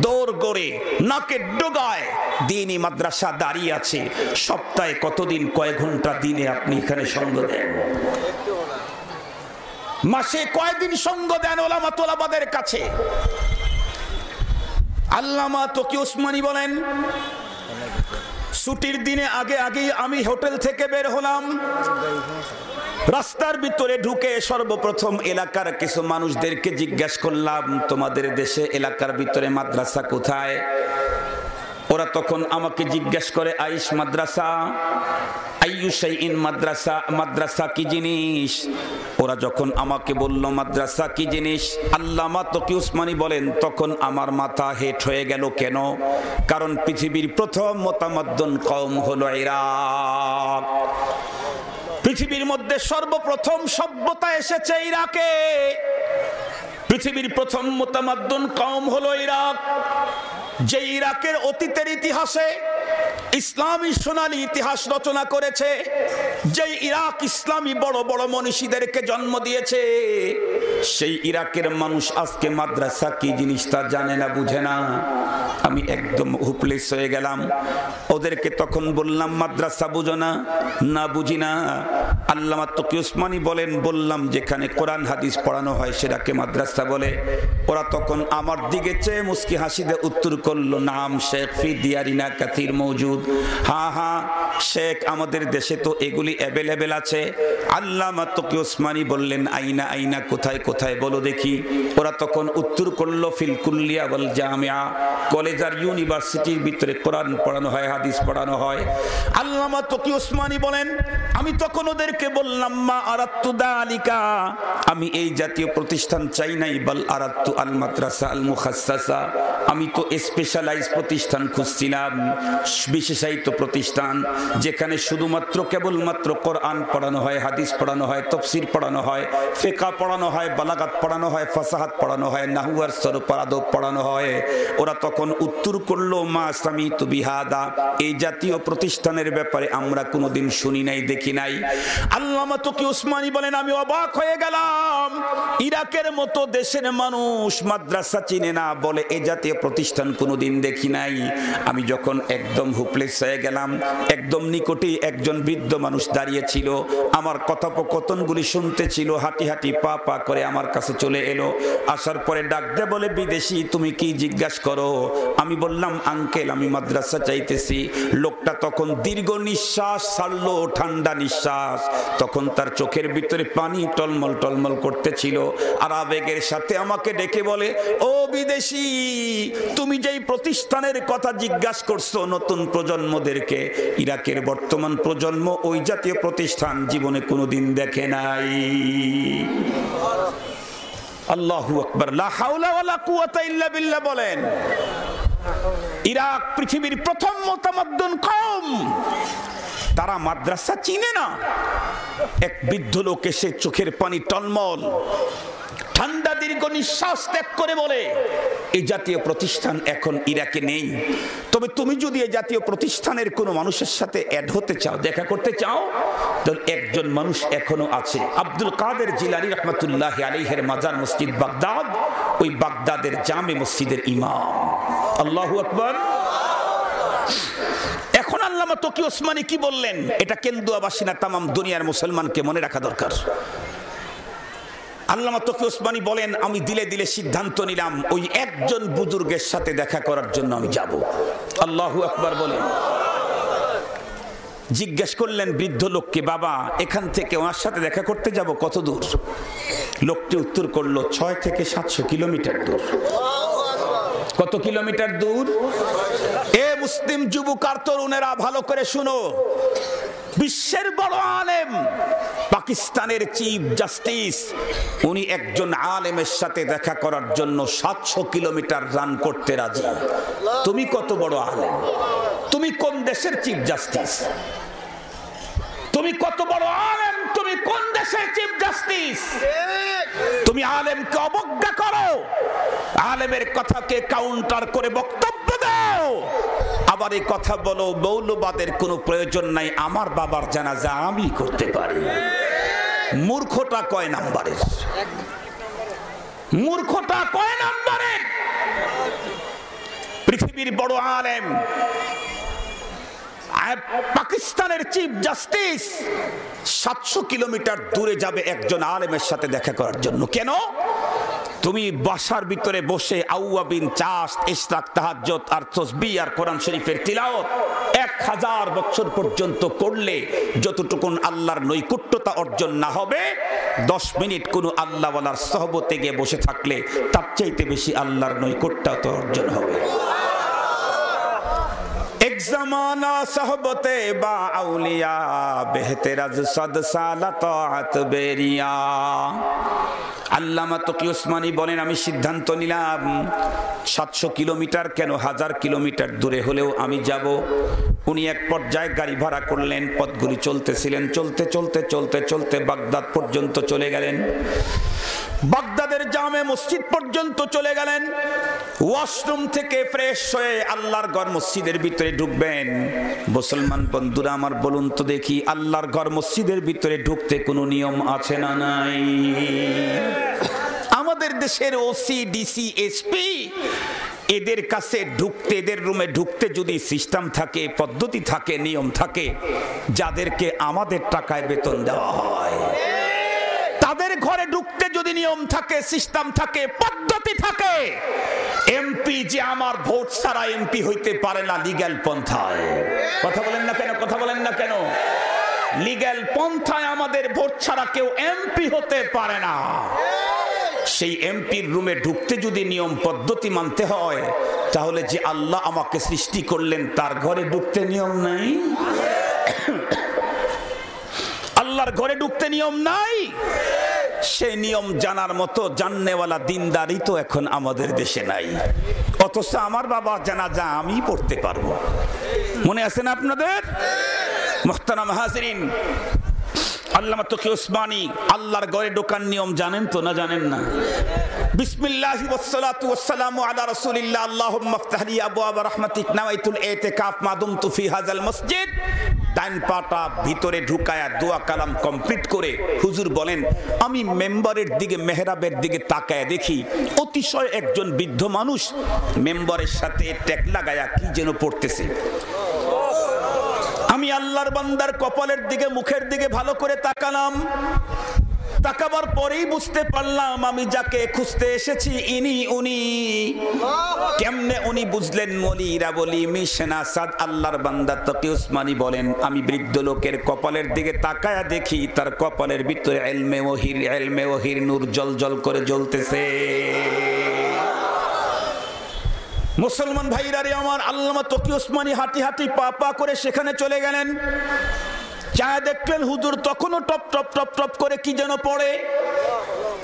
দৌড় গড়ে নাকের ডোগায় দ্বীনি মাদ্রাসা দাঁড়িয়ে আছে, সপ্তাহে কতদিন কয় ঘন্টা দিনে আপনি এখানে সঙ্গ দেন? মাসে কয়দিন সঙ্গ দেন ওলামা তোলাবাদের কাছে? আল্লামা তকি ওসমানী বলেন ছুটির দিনে আগে আগেই আমি হোটেল থেকে বের হলাম, রাস্তার ভিতরে ঢুকে সর্বপ্রথম এলাকার কিছু মানুষদেরকে জিজ্ঞাসা করলাম তোমাদের দেশে এলাকার ভিতরে মাদ্রাসা কোথায়? ওরা তখন আমাকে জিজ্ঞাসা করে আইস মাদ্রাসা, আইয়ুশাইইন মাদ্রাসা, মাদ্রাসা কি জিনিস? ওরা যখন আমাকে বলল মাদ্রাসা কি জিনিস, আল্লামা তকি ওসমানী বলেন তখন আমার মাথা হেট হয়ে গেল। কেন? কারণ পৃথিবীর প্রথম মুতামাদ্দিন কওম হলো ইরাক। পৃথিবীর মধ্যে সর্বপ্রথম সভ্যতা এসেছে ইরাকে, পৃথিবীর প্রথম মুতামাদ্দিন কওম হলো ইরাক। যে ইরাকের অতীতের ইতিহাসে ইসলামী সোনালী ইতিহাস রচনা করেছে, যে ইরাক ইসলামী বড় বড় মনীষীদেরকে জন্ম দিয়েছে, সেই ইরাকের মানুষ আজকে মাদ্রাসা কি জিনিস তা জানে না, বুঝে না। আমি একদম হুপলেস হয়ে গেলাম। ওদেরকে তখন বললাম মাদ্রাসা বুঝো না? না বুঝি না। আল্লামা তকি ওসমানী বলেন বললাম যেখানে কোরআন হাদিস পড়ানো হয় সেটাকে মাদ্রাসা বলে। ওরা তখন আমার দিকে চেয়ে মুস্কি হাসিতে উত্তর করলো নাম শেখ ফি দিয়ারিনা কাতির মৌজুদ। হ্যাঁ হ্যাঁ শেখ, আমাদের দেশে তো এগুলি অ্যাভেলেবেল আছে। আল্লামা তকি ওসমানী বললেন আইনা আইনা, কোথায় কোথায় বলো দেখি। ওরা তখন উত্তর করলো ফিল কুল্লিয়া ওয়াল জামিয়া, কলেজ আর ইউনিভার্সিটির ভিতরে কোরআন পড়ানো হয়, হাদিস পড়ানো হয়। আল্লামা তকি ওসমানী বলেন আমি তখন ওদেরকে বললাম মা আরাত্তু দালিকা, আমি এই জাতীয় প্রতিষ্ঠান চাই নাই, বল আরাত্তু আল মাদ্রাসা আল মুখাসসাসা, আমি তো স্পেশালাইজ প্রতিষ্ঠান খুঁজছিলাম, বিশেষায়িত প্রতিষ্ঠান যেখানে শুধুমাত্র কেবলমাত্র কোরআন পড়ানো হয়, হাদিস পড়ানো হয়, তাফসীর পড়ানো হয়, ফিকহ পড়ানো হয়, বালাগাত পড়ানো হয়, ফাসাহাত পড়ানো হয়, নাহু আর সরফ আদব পড়ানো হয়। ওরা তখন উত্তর করলো মা সামিতু বিহাদা, এই জাতীয় প্রতিষ্ঠানের ব্যাপারে আমরা কোনোদিন শুনি নাই, দেখি নাই। আল্লামা তকি ওসমানী বলেন আমি অবাক হয়ে গেলাম, ইরাকের মতো দেশের মানুষ মাদ্রাসা চিনে না, বলে এই জাতীয় প্রতিষ্ঠান কোনোদিন দেখি নাই। আমি যখন একদম হোপলেস হয়ে গেলাম, একদম নিকটে একজন বৃদ্ধ মানুষ দাঁড়িয়ে ছিল, আমার কথোপকথনগুলি শুনতে ছিল, হাঁটি হাঁটি পা পা করে আমার কাছে চলে এলো। আসার পরে ডাক দে বলে, বিদেশি তুমি কি জিজ্ঞাসা করো? আমি বললাম, আঙ্কেল আমি মাদ্রাসা চাইতেছি। লোকটা তখন দীর্ঘ নিঃশ্বাস ছাড়লো, ঠান্ডা নিঃশ্বাস। তখন তার চোখের ভিতরে পানি টলমল টলমল করতেছিল, আর আবেগের সাথে আমাকে ডেকে বলে, ও বিদেশি, তুমি যেই প্রতিষ্ঠানের কথা জিজ্ঞাসা করছো নতুন প্রজন্মদেরকে, ইরাকের বর্তমান প্রজন্ম ওই জাতীয় প্রতিষ্ঠান জীবনে কোনোদিন দেখে নাই। আল্লাহু আকবার, লা হাওলা ওয়ালা কুওয়াতা ইল্লা বিল্লাহ বলেন। ইরাক পৃথিবীর প্রথম মুতামাদ্দিন কওম, তারা মাদ্রাসা চিনে না। এক বৃদ্ধ লোক এসে চোখের পানি টলমল, ঠান্ডা দীর্ঘ নিঃশ্বাস ত্যাগ করে বলে, এই জাতীয় প্রতিষ্ঠান এখন ইরাকে নেই। তবে তুমি যদি এই জাতীয় প্রতিষ্ঠানের কোনো মানুষের সাথে অ্যাড হতে চাও, দেখা করতে চাও, তাহলে একজন মানুষ এখনো আছে, আব্দুল কাদের জিলানী রহমাতুল্লাহ আলাইহির মাজার মসজিদ বাগদাদ, ওই বাগদাদের জামে মসজিদের ইমাম। আল্লাহু আকবার। এখন আল্লামা তকি ওসমানী কি বললেন, এটা কেন্দুয়াবাসী না তামাম দুনিয়ার মুসলমানকে মনে রাখা দরকার। আল্লামা তকি ওসমানী বলেন, আমি দিলে দিলে সিদ্ধান্ত নিলাম ওই একজন বুজুর্গের সাথে দেখা করার জন্য আমি যাব। আল্লাহু আকবার বলেন। জিজ্ঞেস করলেন বৃদ্ধ লোককে, বাবা এখান থেকে ওনার সাথে দেখা করতে যাব কত দূর? লোকটি উত্তর করলো, 6 থেকে 700 কিলোমিটার দূর। কত কিলোমিটার দূর? এ মুসলিম যুবক আর তরুণেরা ভালো করে শুনো, বিশ্বের বড় আলেম, পাকিস্তানের চিফ জাস্টিস, উনি একজন আলেমের সাথে দেখা করার জন্য 700 কিলোমিটার রান করতে রাজি। তুমি কত বড় আলেম? তুমি কোন দেশের চিফ জাস্টিস? তুমি কত বড় আলেম? তুমি কোন দেশের চিফ জাস্টিস? তুমি আলেমকে অবজ্ঞা করো, আলেমের কথাকে কাউন্টার করে বক্তব্য দাও, আবার এই কথা বলো মৌলবাদের কোনো প্রয়োজন নাই, আমার বাবার জানাজা আমি করতে পারি। মূর্খটা কয় নাম্বারের? মূর্খটা কয় নাম্বারের? পৃথিবীর বড় আলেম, পাকিস্তানের চিফ জাস্টিস 700 কিলোমিটার দূরে যাবে একজন আলেমের সাথে দেখা করার জন্য। কেন? তুমি বাসার ভিতরে বসে আউয়াবিন, চাষ, ইশরাক, তাহাজ্জুদ আর তাসবিহ আর কোরআন শরীফের তিলাওয়াত 1000 বছর পর্যন্ত করলে যতটুকুন আল্লাহর নৈকট্যতা অর্জন না হবে, 10 মিনিট কোন আল্লাহওয়ালার সহবতে গিয়ে বসে থাকলে তার চাইতে বেশি আল্লাহর নৈকট্যতা অর্জন হবে। এক জামানা সহবতে বা আউলিয়া, বেহতেরাজ সদ সালা তাআত বেরিয়া। আল্লামা তকি ওসমানী বলেন, আমি সিদ্ধান্ত নিলাম 700 কিলোমিটার কেন, 1000 কিলোমিটার দূরে হলেও আমি যাব। উনি এক পর্যায়ে গাড়ি ভাড়া করলেন, পথগুলি চলতেছিলেন, চলতে চলতে চলতে চলতে বাগদাদ পর্যন্ত চলে গেলেন। বাগদাদের জামে মসজিদ পর্যন্ত চলে গেলেন। ওয়াশরুম থেকে ফ্রেশ হয়ে আল্লাহর ঘর মসজিদের ভিতরে ঢুকবেন। মুসলমান বন্ধুরা আমার, বলুন তো দেখি, আল্লাহর ঘর মসজিদের ভিতরে ঢুকতে কোনো নিয়ম আছে না নাই? আমাদের দেশের ওসি, ডিসি, এসপি, এদের কাছে ঢুকতে, এদের রুমে ঢুকতে যদি সিস্টেম থাকে, পদ্ধতি থাকে, নিয়ম থাকে, যাদেরকে আমাদের টাকায় বেতন দেওয়া হয়, তাদের ঘরে ঢুকতে যদি নিয়ম থাকে, সিস্টেম থাকে, পদ্ধতি থাকে, এমপি যে আমার ভোট ছাড়া এমপি হইতে পারে না লিগ্যাল পন্থায়। কথা বলেন না কেন? কথা বলেন না কেন? লিগ্যাল পন্থায় আমাদের ভোট ছাড়া কেউ এমপি হতে পারে না। সেই এমপির রুমে ঢুকতে যদি নিয়ম পদ্ধতি মানতে হয়, তাহলে যে আল্লাহ আমাকে সৃষ্টি করলেন তার ঘরে ঢুকতে নিয়ম নাই? আল্লাহর ঘরে ঢুকতে নিয়ম নাই? সেই নিয়ম জানার মতো জাননেওয়ালা দিনদারি তো এখন আমাদের দেশে নাই। অথচ আমার বাবা জানাজা আমি পড়তে পারবো। মনে আছে না আপনাদের? মুহতারাম হাজিরিন, আল্লামা তকি ওসমানী আল্লাহর ঘরে ঢোকার নিয়ম জানেন তো না জানেন না? বিসমিল্লাহি ওয়াসসালাতু ওয়াসসালামু আলা রাসূলিল্লাহ আল্লাহুম্মা ইফতাহ লি আবওয়াব রাহমাতিক নাওয়াইতুল ইতিকাফ মা দুমতু ফি হাযাল মসজিদ। ডান পাটা ভিতরে ঢুকায়া দোয়া কালাম কমপ্লিট করে হুজুর বলেন আমি মেম্বারের দিকে মেহরাবের দিকে তাকায় দেখি অতিশয় একজন বৃদ্ধ মানুষ মেম্বারের সাথে টেক লাগায়া কি যেন পড়তেছে। আমি আল্লাহর বান্দার কপালের দিকে মুখের দিকে ভালো করে তাকালাম। তাকাবার পরেই বুঝতে পারলাম আমি যাকে খুঁজতে এসেছি ইনি উনি। কেমনে উনি বুঝলেন? মলিরা বলি মিশনা সাদ আল্লাহর বান্দা তকি উসমানী বলেন আমি বৃদ্ধ লোকের কপালের দিকে তাকায়া দেখি তার কপালের ভিতরে ইলমে ওহির নূর জল করে জ্বলতেছে। মুসলমান ভাইরা রে আমার, আল্লামা তকি উসমানী হাঁটি হাঁটি পা করে সেখানে চলে গেলেন। যা দেখলেন হুজুর তখনও টপ টপ টপ টপ করে কি যেন পড়ে।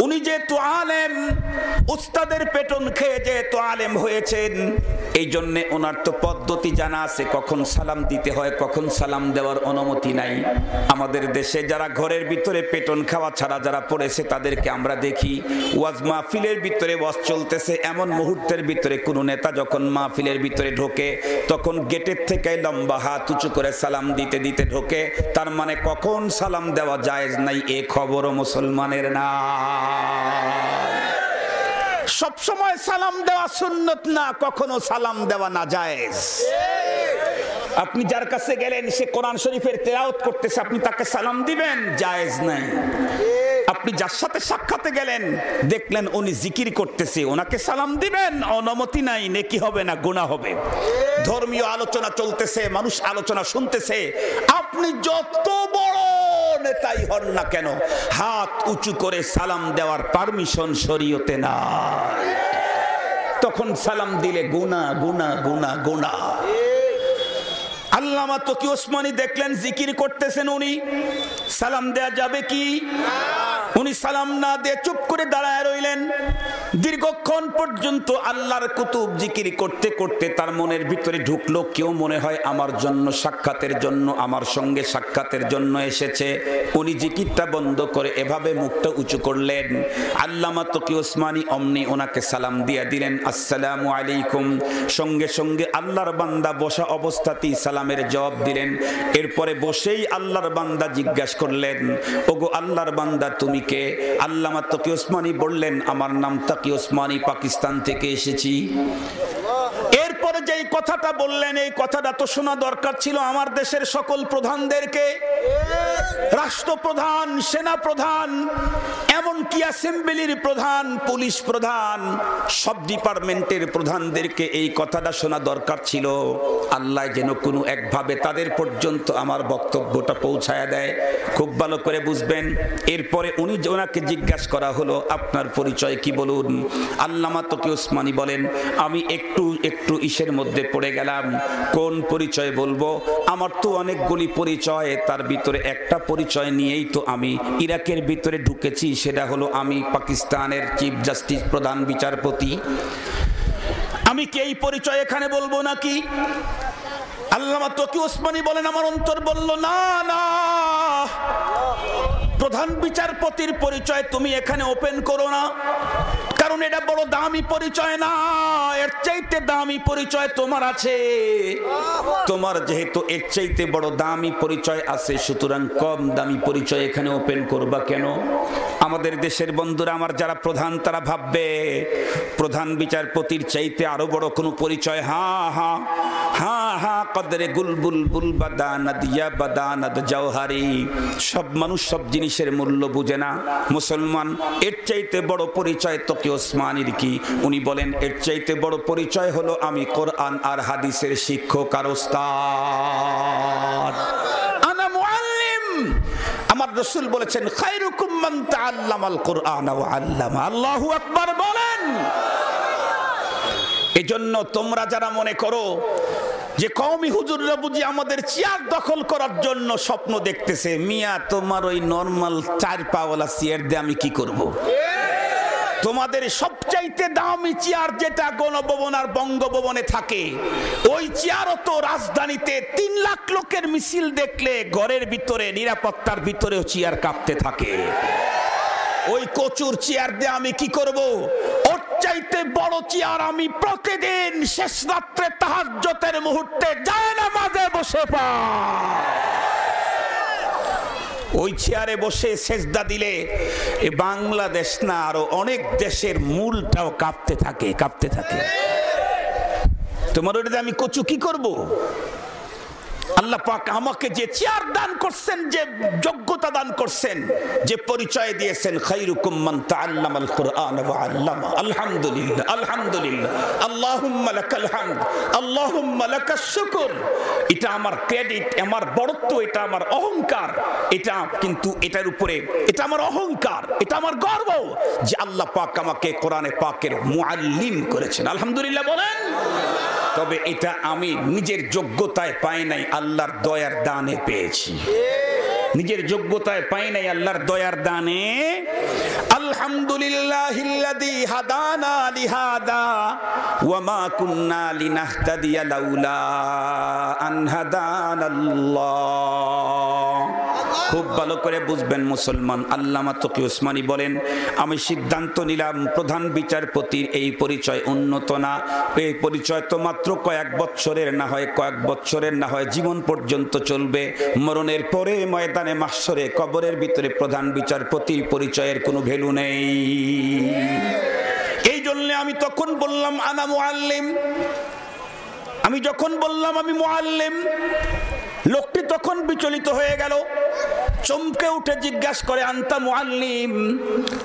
উনি যেহেতু আলেম, উস্তাদের পেটন খেয়ে যেহেতু আলেম হয়েছেন, এই জন্যে ওনার তো পদ্ধতি জানা আছে, কখন সালাম দিতে হয়, কখন সালাম দেওয়ার অনুমতি নাই। আমাদের দেশে যারা ঘরের ভিতরে পেটন খাওয়া ছাড়া যারা পড়েছে তাদেরকে আমরা দেখি ওয়াজ মাহফিলের ভিতরে ওয়াজ চলতেছে, এমন মুহূর্তের ভিতরে কোনো নেতা যখন মাহফিলের ভিতরে ঢোকে তখন গেটের থেকে লম্বা হাত উঁচু করে সালাম দিতে দিতে ঢোকে। তার মানে কখন সালাম দেওয়া জায়েজ নাই এ খবরও মুসলমানের না। সব সময় সালাম দেওয়া সুন্নত না, কখনো সালাম দেওয়া না জায়েজ। আপনি যার কাছে গেলেন সে কোরআন শরীফের তেলাওয়াত করতেছে, আপনি তাকে সালাম দিবেন? জায়েজ নাই। আপনি যার সাথে সাক্ষাতে গেলেন দেখলেন উনি জিকির করতেছে, ওনাকে সালাম দিবেন? অনুমতি নাই, নেকি হবে না, গুনাহ হবে। ধর্মীয় আলোচনা চলতেছে, মানুষ আলোচনা শুনতেছে, আপনি যত বড় নেতাই হন না কেন হাত উঁচু করে সালাম দেওয়ার পারমিশন শরীয়তে নাই। তখন সালাম দিলে গুনাহ গুনাহ গুনাহ গুনাহ। আল্লামা তকি উসমানী দেখলেন জিকির করতেছেন উনি, সালাম দেয়া যাবে কি? উনি সালাম না দিয়ে চুপ করে দাঁড়ায় রইলেন। দীর্ঘক্ষণ পর্যন্ত আল্লাহর কুতুব জিকির করতে করতে তার মনের ভিতরে ঢুকলো কেউ মনে হয় আমার জন্য সাক্ষাতের জন্য, আমার সঙ্গে সাক্ষাতের জন্য এসেছে। উনি জিকিরটা বন্ধ করে এভাবে মুখটা উঁচু করলেন। আল্লামা তকি উসমানী অমনি ওনাকে সালাম দিয়ে দিলেন, আসসালামু আলাইকুম। সঙ্গে সঙ্গে আল্লাহর বান্দা বসা অবস্থাতেই সালামের জবাব দিলেন। এরপরে বসেই আল্লাহর বান্দা জিজ্ঞাসা করলেন, ওগো আল্লাহর বান্দা তুমি কে? আল্লামা তকি উসমানী বললেন, আমার নাম তকি উসমানী, পাকিস্তান থেকে এসেছি। এরপরে যেই কথাটা বললেন এই কথাটা তো শোনা দরকার ছিল আমার দেশের সকল প্রধানদেরকে, রাষ্ট্রপ্রধান, সেনা প্রধান, এমনকি অ্যাসেম্বলির প্রধান, পুলিশ প্রধান, সব ডিপার্টমেন্টের প্রধানদেরকে এই কথাটা শোনা দরকার ছিল। আল্লাহ যেন কোনো একভাবে তাদের পর্যন্ত আমার বক্তব্যটা পৌঁছায়া দেয়। খুব ভালো করে বুঝবেন। এরপরে ওনাকে জিজ্ঞাসা করা হলো, আপনার পরিচয় কি বলুন? আল্লামা তকি উসমানী বলেন, আমি একটু ইসের মধ্যে পড়ে গেলাম, কোন পরিচয় বলবো? আমার তো অনেকগুলি পরিচয়, তার ভিতরে একটা পরিচয় নিয়েই তো আমি ইরাকের ভিতরে ঢুকেছি, সেটা হলো আমি পাকিস্তানের চিফ জাস্টিস, প্রধান বিচারপতি। আমি কি এই পরিচয় এখানে বলবো নাকি? আল্লামা তকি উসমানী বলেন, আমার অন্তর বলল না না, প্রধান বিচারপতির পরিচয় তুমি এখানে ওপেন করো না, কারণ এটা বড় দামি পরিচয় না, এর চাইতে দামি পরিচয় তোমার আছে। তোমার যেহেতু এর চাইতে বড় দামি পরিচয় আছে, সুতরাং কম দামি পরিচয় এখানে ওপেন করবা কেন? আমাদের দেশের বন্ধুরা আমার যারা প্রধান তারা ভাববে প্রধান বিচারপতির চাইতে আরো বড় কোনো পরিচয়, হ্যাঁ হ্যাঁ হ্যাঁ হ্যাঁ, কদরে গুলবুল বুল বাদানাদ ইয়া বাদানাদ জওহারি। সব মানুষ সব জিনিসের মূল্য বুঝে না। মুসলমান, এর চাইতে বড় পরিচয় তকি উসমানীর কি? উনি বলেন, এর চাইতে বড় পরিচয় হলো আমি কোরআন আর হাদিসের শিক্ষক আর উস্তাদ, আনা মুআল্লিম। আমার রাসূল বলেছেন, খায়রুকুম মান তাআল্লামাল কুরআন ওয়া আল্লামা। আল্লাহু আকবার বলেন। এজন্য তোমরা যারা মনে করো যে কওমি হুজুররা বুঝি আমাদের চেয়ার দখল করার জন্য স্বপ্ন দেখতেছে, মিয়া তোমার ওই নরমাল 4 পাওয়ালা চেয়ার দিয়ে আমি কি করব? তোমাদের সবচাইতে দামি চেয়ার যেটা গণভবন আর বঙ্গভবনে থাকে, ওই চেয়ারও তো রাজধানীতে 3 লাখ লোকের মিছিল দেখলে ঘরের ভিতরে নিরাপত্তার ভিতরেও চেয়ার কাঁপতে থাকে। ওই কচুর চেয়ার দিয়ে আমি কি করব? চাইতে বড় চেয়ার আমি প্রতিদিন শেষ রাত্রে তাহাজ্জুদের মুহূর্তে জায়নামাজে বসে পাই। ওই চেয়ারে বসে সেজদা দিলে এই বাংলাদেশ না আরো অনেক দেশের মূলটাও কাঁপতে থাকে। তোমার ওটাতে আমি কচু কি করব? আল্লাহ পাক আমাকে যে চেয়ার দান করছেন, যে যোগ্যতা দান করছেন, যে পরিচয় দিয়েছেন, খায়রুকুম মান তাআল্লামাল কুরআন ওয়া আল্লামা। আলহামদুলিল্লাহ, আলহামদুলিল্লাহ, আল্লাহুম্মা লাকাল হামদ, আল্লাহুম্মা লাকাশ শুকর। এটা আমার ক্রেডিট, আমার বড়ত্ব, এটা আমার অহংকার। এটা কিন্তু এটার উপরে এটা আমার অহংকার, এটা আমার গর্ব যে আল্লাহ পাক আমাকে কোরআনে পাকের মুআল্লিম করেছেন। আলহামদুলিল্লাহ বলেন। তবে এটা আমি নিজের যোগ্যতায় পাই নাই, আল্লাহর দয়ার দানে পেয়েছি। নিজের যোগ্যতায় পাই নাই, আল্লাহর দয়ার দানে। আলহামদুলিল্লাহিল্লাযী হাদানা লিহাদা ওয়া মা কুন্না লিনাহতাদিয়া লাউলা আন হাদানাল্লাহ। খুব ভালো করে বুঝবেন মুসলমান। আল্লামা তকি উসমানী বলেন, আমি সিদ্ধান্ত নিলাম প্রধান বিচারপতির এই পরিচয় উন্নত না। এই পরিচয় তো মাত্র কয়েক বছরের না হয় জীবন পর্যন্ত চলবে। মরণের পরে ময়দানে মাহশরে কবরের ভিতরে প্রধান বিচারপতির পরিচয়ের কোনো ভ্যালু নেই। এই জন্য আমি তখন বললাম আনা মুআল্লিম। আমি যখন বললাম আমি মুআল্লিম, লোকটি তখন বিচলিত হয়ে গেল, চমকে উঠে জিজ্ঞাসা করে আনতা মুআল্লিম,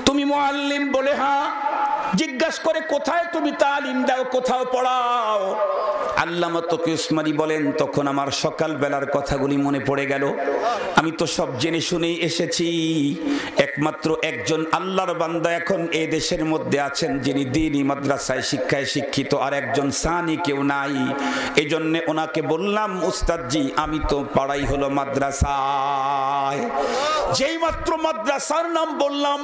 তুমি মুআল্লিম? বলে হ্যাঁ। জিজ্ঞাসা করে কোথায় তুমি তালিম দাও, কোথাও পড়াও? আল্লামা তকি উসমানী বলেন, তখন আমার সকাল বেলার কথাগুলি মনে পড়ে গেল। আমি তো সব জেনে শুনেই এসেছি, একমাত্র একজন আল্লাহর বান্দা এখন এই দেশের মধ্যে আছেন যিনি দ্বীনি মাদ্রাসায় শিক্ষায় শিক্ষিত, আর একজন সানি কেউ নাই। এই জন্য ওনাকে বললাম, উস্তাদজি আমি তো পড়াই হলো মাদ্রাসায়। যেই মাত্র মাদ্রাসার নাম বললাম,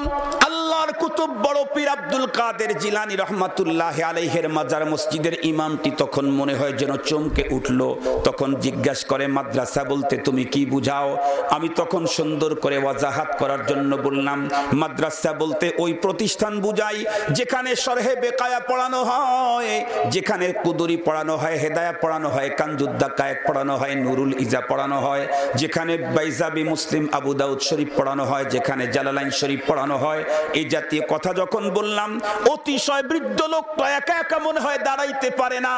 আল্লাহর কুতুব বড় পীর আব্দুল কাদের জিলানী রহমাতুল্লাহ আলাইহির মাজার মসজিদের ইমামটি তখন মনে হয় যেন চমকে উঠল। তখন জিজ্ঞাসা করে, মাদ্রাসা বলতে তুমি কি বুঝাও? আমি তখন সুন্দর করে ওয়াজাহাত করার জন্য বললাম, মাদ্রাসা বলতে ওই প্রতিষ্ঠান বুঝাই যেখানে শরহে বেকায়া পড়ানো হয়, যেখানে কুদুরি পড়ানো হয়, হেদায়া পড়ানো হয়, কানজুদ্দা কায়েক পড়ানো হয়, নুরুল ইজা পড়ানো হয়, যেখানে বাইজাবি মুসলিম আবু দাউদ শরীফ পড়ানো হয়, যেখানে জালালাইন শরীফ পড়ানো হয়। এই জাতীয় কথা যখন বললাম, অতিশয় বৃদ্ধ লোকটা একা একা মনে হয় দাঁড়াইতে পারে না,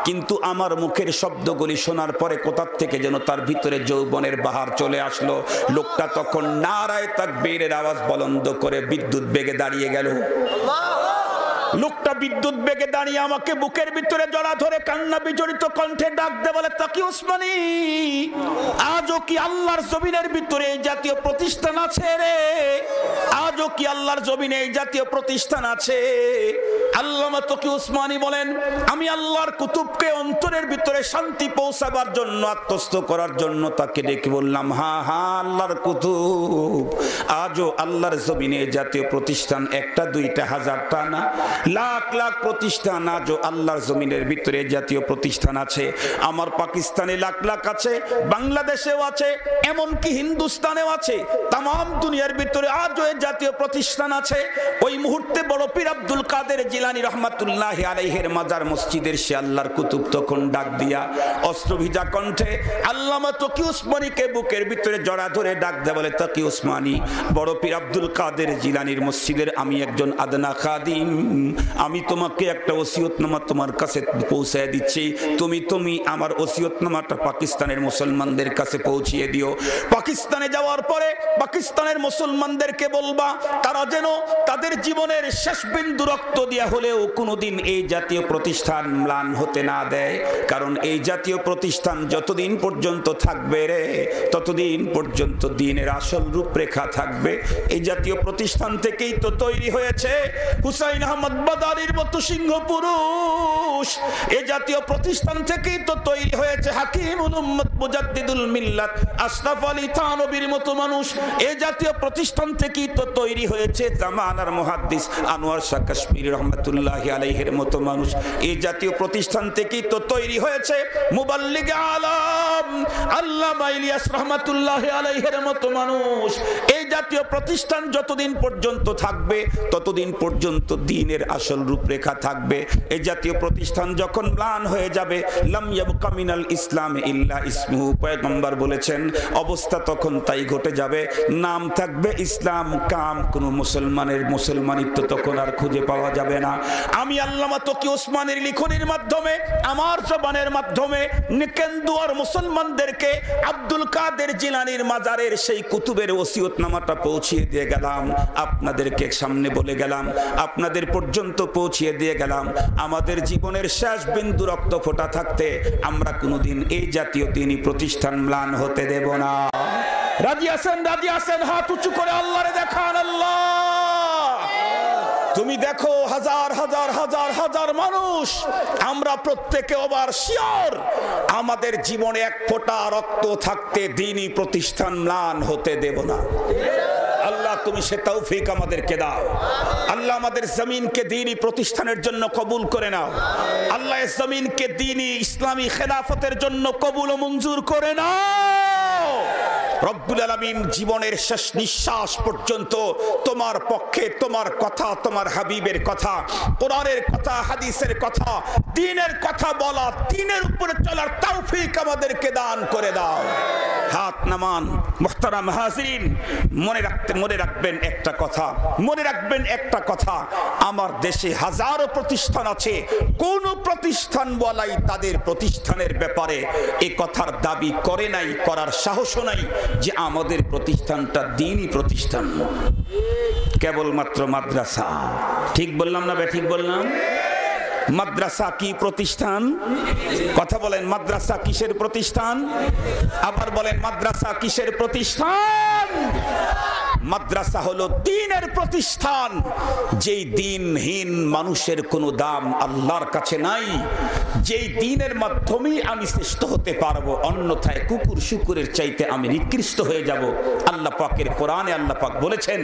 কিন্তু আমার মুখের শব্দগুলি শোনার পরে কোথা থেকে যেন তার ভিতরে যৌবনের বাহার চলে আসলো। লোকটা তখন নারায়ে তাকবীরের আওয়াজ বলন্দ করে বিদ্যুৎ বেগে দাঁড়িয়ে গেল। লোকটা বিদ্যুৎ বেগে দাঁড়িয়ে আমাকে বুকের ভিতরে জড়া ধরে কান্না বিজড়িত কণ্ঠে ডাক দে বলে, তাকি উসমানী, আজও কি আল্লাহর জমিনের ভিতরে এই জাতীয় প্রতিষ্ঠান আছে রে? আজও কি আল্লাহর জমিনে এই জাতীয় প্রতিষ্ঠান আছে? আল্লামা তকি উসমানী বলেন, আমি আল্লাহর কুতুবকে অন্তরের ভিতরে শান্তি পৌঁছাবার জন্য, আত্মস্থ করার জন্য তাকে ডেকে বললাম, হ্যাঁ হ্যাঁ আল্লাহর কুতুব, আজও আল্লাহর জমিনে এই জাতীয় প্রতিষ্ঠান একটা দুইটা হাজারটা না, লাখ লাখ প্রতিষ্ঠান আজও আল্লাহর জমিনের ভিতরে জাতীয় প্রতিষ্ঠান আছে। আমার পাকিস্তানে লাখ লাখ আছে, বাংলাদেশেও আছে, এমনকি হিন্দুস্তানেও আছে, তাম দুনিয়ার ভিতরে আজও এই জাতীয় প্রতিষ্ঠান আছে। ওই মুহূর্তে বড় পীর আব্দুল কাদের জিলানী রহমাতুল্লাহ আলাইহির মাজার মসজিদের সে আল্লাহর কুতুব তখন ডাক দিয়া অস্ত্র ভিজা কণ্ঠে আল্লামা তকি উসমানীকে বুকের ভিতরে জড়া ধরে ডাক দেয় বলে, তকি উসমানী, বড় পীর আব্দুল কাদের জিলানীর মসজিদের আমি একজন আদনা খাদিম, আমি তোমাকে একটা ওসিয়তনামা তোমার কাছে পৌঁছায় দিচ্ছি, তুমি আমার ওসিয়তনামাটা পাকিস্তানের মুসলমানদের কাছে পৌঁছিয়ে দিও। পাকিস্তানে যাওয়ার পরে পাকিস্তানের মুসলমানদেরকে বলবা তারা যেন তাদের জীবনের শেষ বিন্দু রক্ত দিয়া হলেও কোনোদিন এই জাতীয় প্রতিষ্ঠান ম্লান হতে না দেয়, কারণ এই জাতীয় প্রতিষ্ঠান যতদিন পর্যন্ত থাকবে রে, ততদিন পর্যন্ত দ্বীনের আসল রূপরেখা থাকবে। এই জাতীয় প্রতিষ্ঠান থেকেই তো তৈরি হয়েছে হুসাইন আহমদ বাদারির মতো সিংহ পুরুষ, এই জাতীয় প্রতিষ্ঠান থেকেই তো তৈরি হয়েছে হাকিমুল উম্মত মুজাদ্দিদুল মিল্লাত আশরাফ আলী থানভীর মতো মানুষ এই জাতীয় প্রতিষ্ঠান থেকেই তো তৈরি হয়েছে। জামানার মুহাদ্দিস আনোয়ার শাহ কাশ্মীরি রহমাতুল্লাহি আলাইহির মতো মানুষ এই জাতীয় প্রতিষ্ঠান থেকেই তো তৈরি হয়েছে। মুবাল্লিগ আলম আল্লামা ইলিয়াস রহমাতুল্লাহি আলাইহির মতো মানুষ এই জাতীয় প্রতিষ্ঠান যতদিন পর্যন্ত থাকবে ততদিন পর্যন্ত দ্বীনের আসল রূপরেখা থাকবে। এই জাতীয় প্রতিষ্ঠান যখন ম্লান হয়ে যাবে, লাম ইয়াবকা মিনাল ইসলাম ইল্লা ইসমুহু, পয়গম্বর বলেছেন অবস্থা তখন তাই ঘটে যাবে, নাম থাকবে ইসলাম, কাম কোন মুসলমানের মুসলমানিত্ব তখন আর খুঁজে পাওয়া যাবে না। আমি আল্লামা তকি ওসমানের লিখনের মাধ্যমে, আমার জবানের মাধ্যমে নিকেন্দুয়ার মুসলমানদেরকে আব্দুল কাদের জিলানীর মাজারের সেই কুতুবের ওসিয়তনামাটা পৌঁছিয়ে দিয়ে গেলাম, আপনাদেরকে সামনে বলে গেলাম, আপনাদের পর্যন্ত পৌঁছিয়ে দিয়ে গেলাম। আমাদের জীবনের শেষ বিন্দু রক্ত ফোটা থাকতে আমরা কোনোদিন এই জাতীয় দ্বীনি প্রতিষ্ঠান ম্লান হতে দেব না। রাজি আছেন? রাজি আছেন? হাত উঁচু করে আল্লাহরে দেখান। আল্লাহ তুমি দেখো হাজার হাজার হাজার হাজার মানুষ, আমরা প্রত্যেকে ওবার শিওর আমাদের জীবনে এক ফোঁটা রক্ত থাকতে দ্বীনি প্রতিষ্ঠান ম্লান হতে দেব না। আল্লাহ তুমি সে তৌফিক আমাদেরকে দাও। আল্লাহ আমাদের জমিনকে দ্বীনি প্রতিষ্ঠানের জন্য কবুল করে নাও। আল্লাহ এই জমিনকে দ্বীনি ইসলামী খেলাফতের জন্য কবুল ও মঞ্জুর করে নাও। রব্বুল আলামিন জীবনের শেষ নিঃশ্বাস পর্যন্ত তোমার পক্ষে তোমার কথা, তোমার হাবিবের কথা, কোরআনের কথা, হাদিসের কথা, দ্বীনের কথা বলা, দ্বীনের উপরে চলার তৌফিক আমাদেরকে দান করে দাও। হাত নামান। মুহতারাম হাজিরিন, মনে রাখবেন একটা কথা, মনে রাখবেন একটা কথা, আমার দেশে হাজারো প্রতিষ্ঠান আছে, কোন প্রতিষ্ঠান বলাই তাদের প্রতিষ্ঠানের ব্যাপারে এই কথার দাবি করে নাই, করার সাহসও নাই যে আমাদের প্রতিষ্ঠানটা দ্বীনি প্রতিষ্ঠান, কেবলমাত্র মাদ্রাসা। ঠিক বললাম না? ঠিক বললাম? মাদ্রাসা কি প্রতিষ্ঠান? কথা বলেন, মাদ্রাসা কিসের প্রতিষ্ঠান? আবার বলেন, মাদ্রাসা কিসের প্রতিষ্ঠান? মাদ্রাসা হলো দ্বীনের প্রতিষ্ঠান। যেই দ্বীনহীন মানুষের কোনো দাম আল্লাহর কাছে নাই, যেই দ্বীনের মাধ্যমে আমি শ্রেষ্ঠ হতে পারবো, অন্যথায় কুকুর শুকুরের চাইতে আমি নিকৃষ্ট হয়ে যাব। আল্লাহ পাকের কোরআনে আল্লাহ পাক বলেছেন,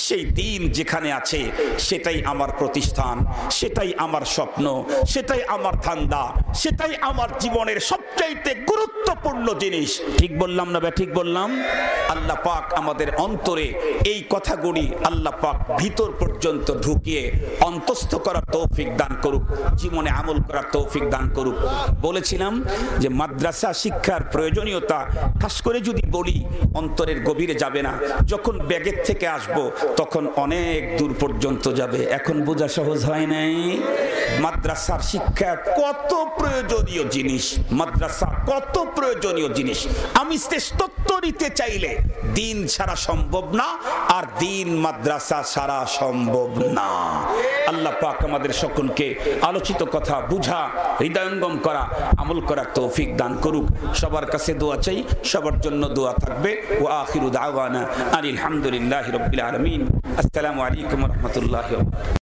সেই দ্বীন যেখানে আছে সেটাই আমার প্রতিষ্ঠান, সেটাই আমার স্বপ্ন, সেটাই আমার ধান্দা, সেটাই আমার জীবনের সবচাইতে গুরুত্বপূর্ণ জিনিস। ঠিক বললাম না? ঠিক বললাম? আল্লাহ পাক আমাদের অন্তরে এই কথাগুলি আল্লাহ পাক ভিতর পর্যন্ত ঢুকিয়ে অন্তস্থ করার তৌফিক দান করুক, জীবনে আমল করার তৌফিক দান করুক। বলেছিলাম যে মাদ্রাসা শিক্ষার প্রয়োজনীয়তা খাস করে যদি বলি অন্তরের গভীরে যাবে না, যখন ব্যাগের থেকে আসব তখন অনেক দূর পর্যন্ত যাবে। এখন বোঝা সহজ হয় নাই। মাদ্রাসার শিক্ষা কত প্রয়োজনীয় জিনিস, মাদ্রাসা কত প্রয়োজনীয় জিনিস। আমি শ্রেষ্ঠত্ব নিতে চাইলে দ্বীন ছাড়া সম্ভব না, আর দ্বীন মাদ্রাসা ছাড়া সম্ভব না। আল্লাহ পাক আমাদের সকলকে আলোচিত কথা বুঝা, হৃদয়ঙ্গম করা, আমল করার তৌফিক দান করুক। সবার কাছে দোয়া চাই, সবার জন্য দোয়া থাকবে। ওয়া আখিরু দাওয়ানা আনিল হামদুলিল্লাহি রাব্বিল আলামিন। আসসালামু আলাইকুম ওয়া রাহমাতুল্লাহি।